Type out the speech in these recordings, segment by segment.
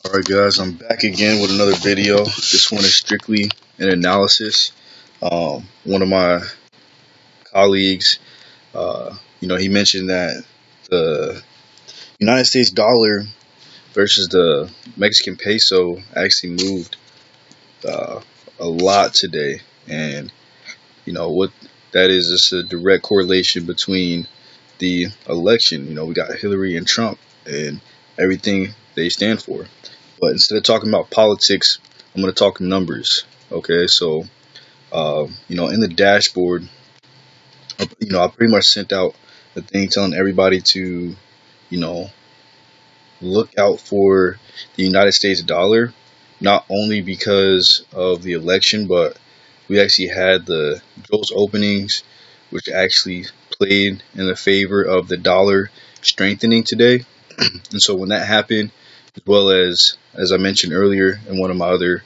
Alright guys, I'm back again with another video. This one is strictly an analysis. One of my colleagues, he mentioned that the United States dollar versus the Mexican peso actually moved uh, a lot today. And what that is just a direct correlation between the election. We got Hillary and Trump and everything they stand for. But instead of talking about politics, I'm going to talk numbers. Okay, so in the dashboard, I pretty much sent out a thing telling everybody to, you know, look out for the United States dollar, not only because of the election, but we actually had the Joe's openings, which actually played in the favor of the dollar strengthening today. And so when that happened, as well as I mentioned earlier in one of my other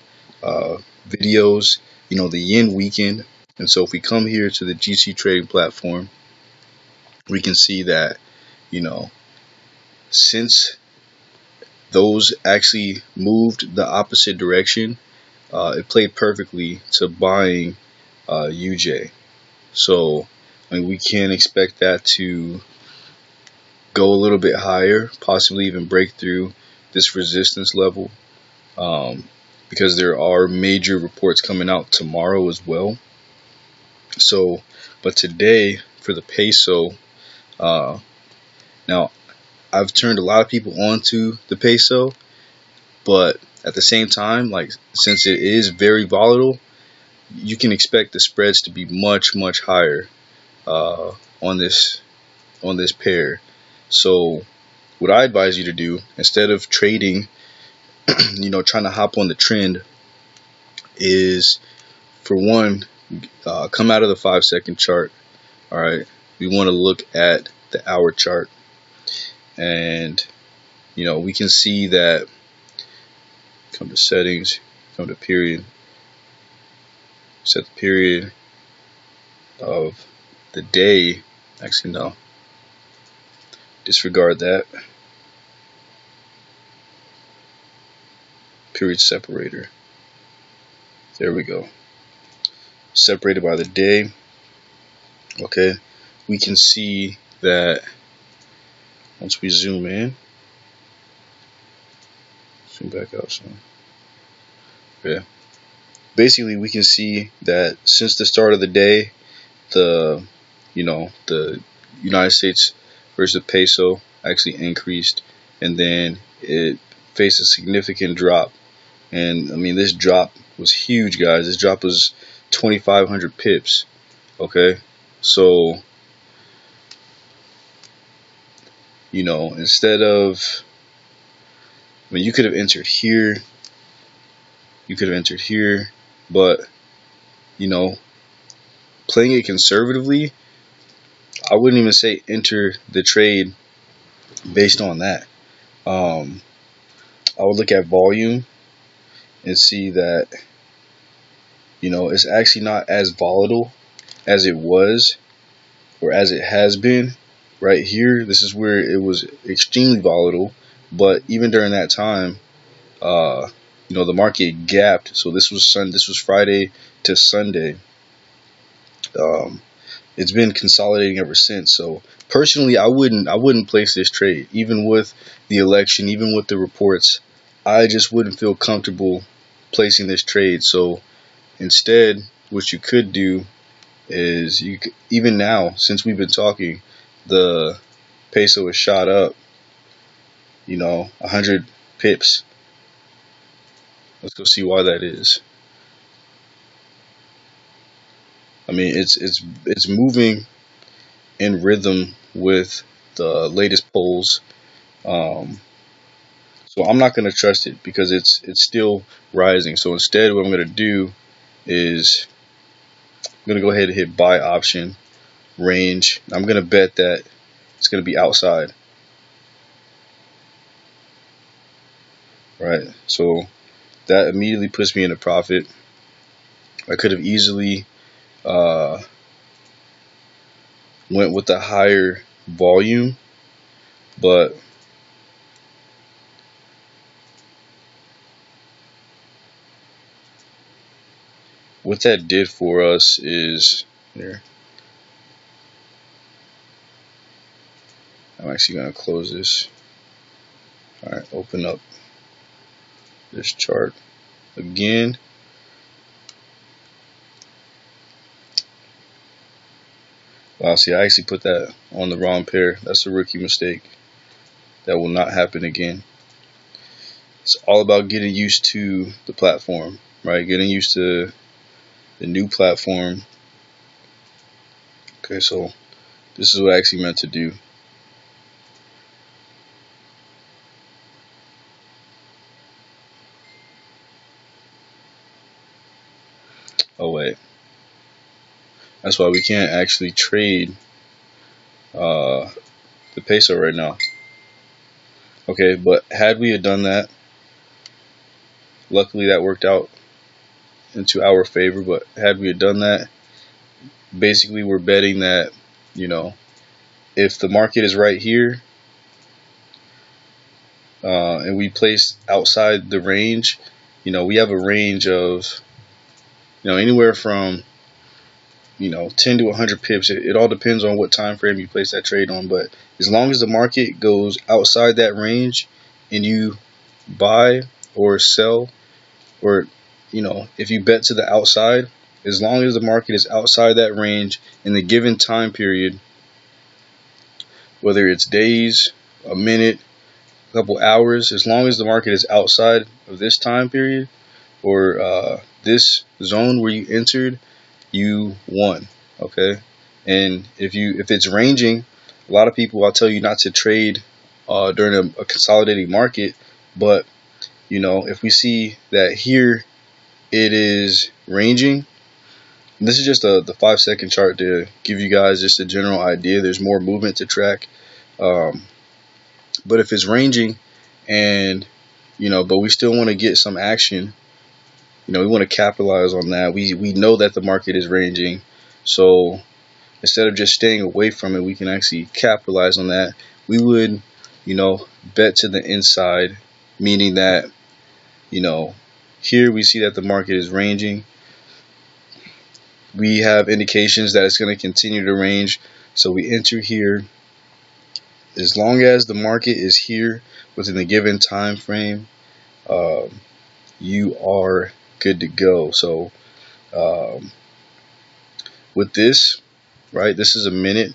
videos, the yen weakened. And so if we come here to the GC trading platform, we can see that, since those actually moved the opposite direction, it played perfectly to buying UJ. So we can expect that to go a little bit higher, possibly even break through this resistance level, because there are major reports coming out tomorrow as well. So, but today for the peso, now I've turned a lot of people onto the peso, but at the same time, like, since it is very volatile, you can expect the spreads to be much higher on this pair. So what I advise you to do, instead of trading, trying to hop on the trend, is, for one, come out of the 5-second chart. All right, we want to look at the hour chart, and we can see that. Come to settings, come to period, set the period of the day. Actually, no, disregard that. Period separator. There we go. Separated by the day. Okay, we can see that once we zoom in, zoom back out some. Okay, basically we can see that since the start of the day, the United States versus the peso actually increased, and then it faced a significant drop. And I mean, this drop was huge, guys. This drop was 2,500 pips. Okay, so instead of, you could have entered here, but playing it conservatively, I wouldn't even say enter the trade based on that. I would look at volume and see that it's actually not as volatile as it was, or as it has been. Right here, this is where it was extremely volatile, but even during that time, the market gapped. So this was Friday to Sunday. It's been consolidating ever since. So personally, I wouldn't place this trade, even with the election, even with the reports. I just wouldn't feel comfortable placing this trade. So instead, what you could do is, even now, since we've been talking, the peso is shot up 100 pips. Let's go see why that is. I mean, it's moving in rhythm with the latest polls. So I'm not going to trust it because it's still rising. So instead, what I'm going to do is I'm going to go ahead and hit buy option range. I'm going to bet that it's going to be outside. Right. So that immediately puts me in a profit. I could have easily went with a higher volume, but what that did for us is here. I'm actually going to close this. All right, open up this chart again. Wow, see, I actually put that on the wrong pair. That's a rookie mistake. That will not happen again. It's all about getting used to the platform, right? Getting used to the new platform. Okay, so this is what I actually meant to do. Oh wait, that's why we can't actually trade the peso right now. Okay, but had we had done that, luckily that worked out into our favor. But had we had done that, basically we're betting that, you know, if the market is right here and we place outside the range, you know, we have a range of, you know, anywhere from, you know, 10 to 100 pips. It all depends on what time frame you place that trade on. But as long as the market goes outside that range and you buy or sell, or, you know, if you bet to the outside, as long as the market is outside that range in the given time period, whether it's days, a minute, a couple hours, as long as the market is outside of this time period or this zone where you entered, you won. Okay, and if it's ranging, a lot of people, I'll tell you not to trade during a consolidating market. But you know, if we see that here it is ranging, and this is just the 5-second chart to give you guys just a general idea. There's more movement to track, but if it's ranging and, you know, but we still want to get some action, you know, we want to capitalize on that. We know that the market is ranging, so instead of just staying away from it, we can actually capitalize on that. We would, you know, bet to the inside, meaning that, you know, here we see that the market is ranging. We have indications that it's going to continue to range, so we enter here. As long as the market is here within the given time frame, you are good to go. So with this, right, this is a minute,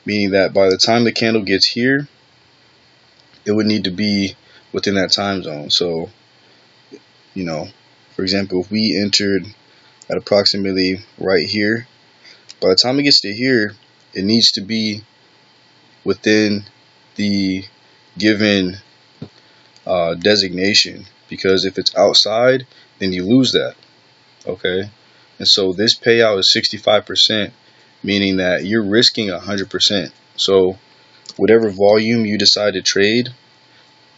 meaning that by the time the candle gets here, it would need to be within that time zone. So, you know, for example, if we entered at approximately right here, by the time it gets to here, it needs to be within the given designation, because if it's outside, then you lose that. Okay, and so this payout is 65%, meaning that you're risking 100%. So whatever volume you decide to trade,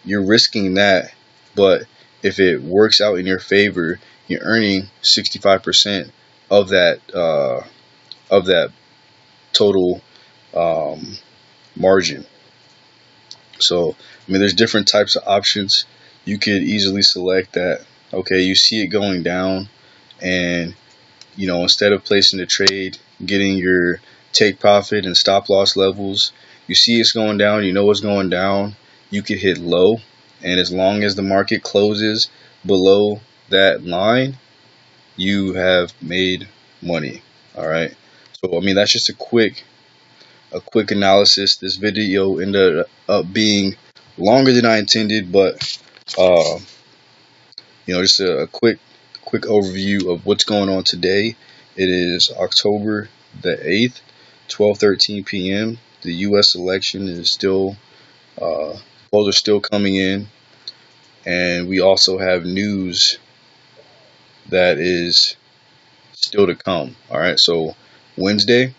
you're risking that. But if it works out in your favor, you're earning 65% of that total margin. So I mean, there's different types of options. You could easily select that. Okay, you see it going down, and you know, instead of placing the trade, getting your take profit and stop loss levels, you see it's going down, you know it's going down, you could hit low, and as long as the market closes below that line, you have made money. All right, so I mean, that's just a quick analysis. This video ended up being longer than I intended, but you know, just a quick overview of what's going on today. It is October the 8th, 12:13 p.m. The U.S. election is still, polls are still coming in, and we also have news that is still to come. All right, so Wednesday,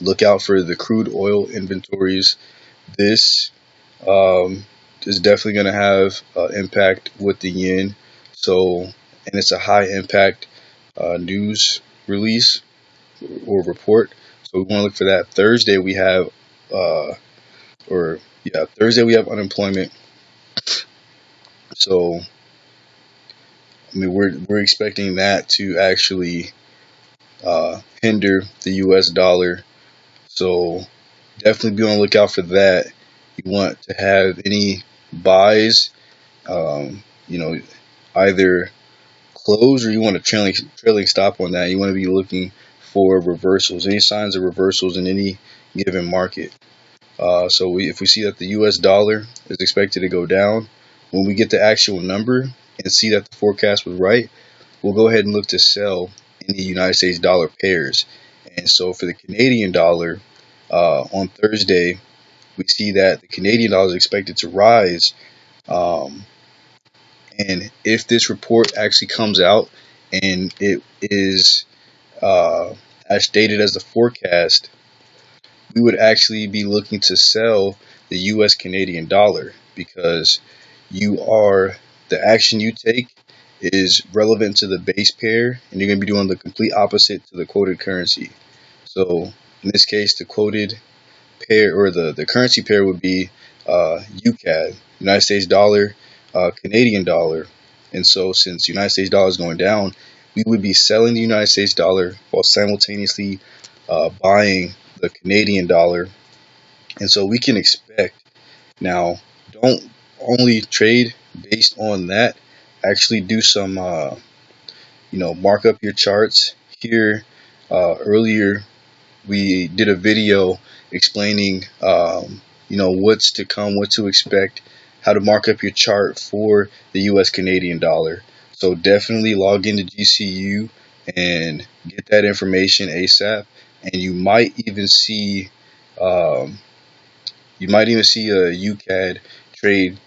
look out for the crude oil inventories. This is definitely going to have impact with the yen. So, and it's a high impact news release or report. So we want to look for that. Thursday we have, Thursday we have unemployment. So I mean, we're expecting that to actually hinder the U.S. dollar. So definitely be on the lookout for that. You want to have any buys, you know, either close or you want a trailing stop on that. You want to be looking for reversals, any signs of reversals in any given market. So if we see that the U.S. dollar is expected to go down, when we get the actual number and see that the forecast was right, we'll go ahead and look to sell in the United States dollar pairs. And so for the Canadian dollar, on Thursday, we see that the Canadian dollar is expected to rise. Um, and if this report actually comes out and it is as stated as the forecast, we would actually be looking to sell the US Canadian dollar, because the action you take is relevant to the base pair, and you're going to be doing the complete opposite to the quoted currency. So in this case, the quoted pair, or the currency pair, would be UCAD, United States dollar, Canadian dollar. And so since United States dollar is going down, we would be selling the United States dollar while simultaneously buying the Canadian dollar. And so we can expect, now, don't only trade based on that. Actually do some mark up your charts here. Earlier we did a video explaining what's to come, what to expect, how to mark up your chart for the US Canadian dollar. So definitely log into GCU and get that information ASAP, and you might even see a UCAD trade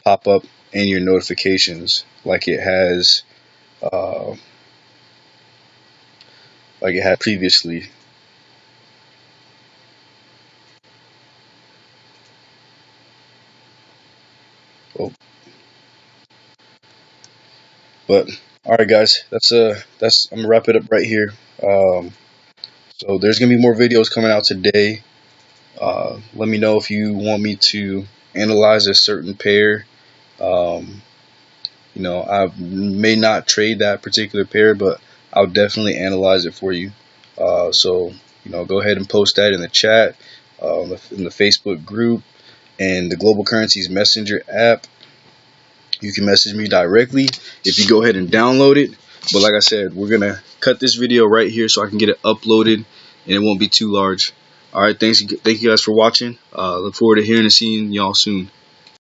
pop up in your notifications, like it had previously. Oh. But all right, guys, that's I'm gonna wrap it up right here. So there's gonna be more videos coming out today. Let me know if you want me to analyze a certain pair. I may not trade that particular pair, but I'll definitely analyze it for you. So go ahead and post that in the chat, in the Facebook group, and the Global Currencies Messenger app. You can message me directly if you go ahead and download it. But like I said, we're gonna cut this video right here so I can get it uploaded and it won't be too large. All right, thank you guys for watching. Look forward to hearing and seeing y'all soon.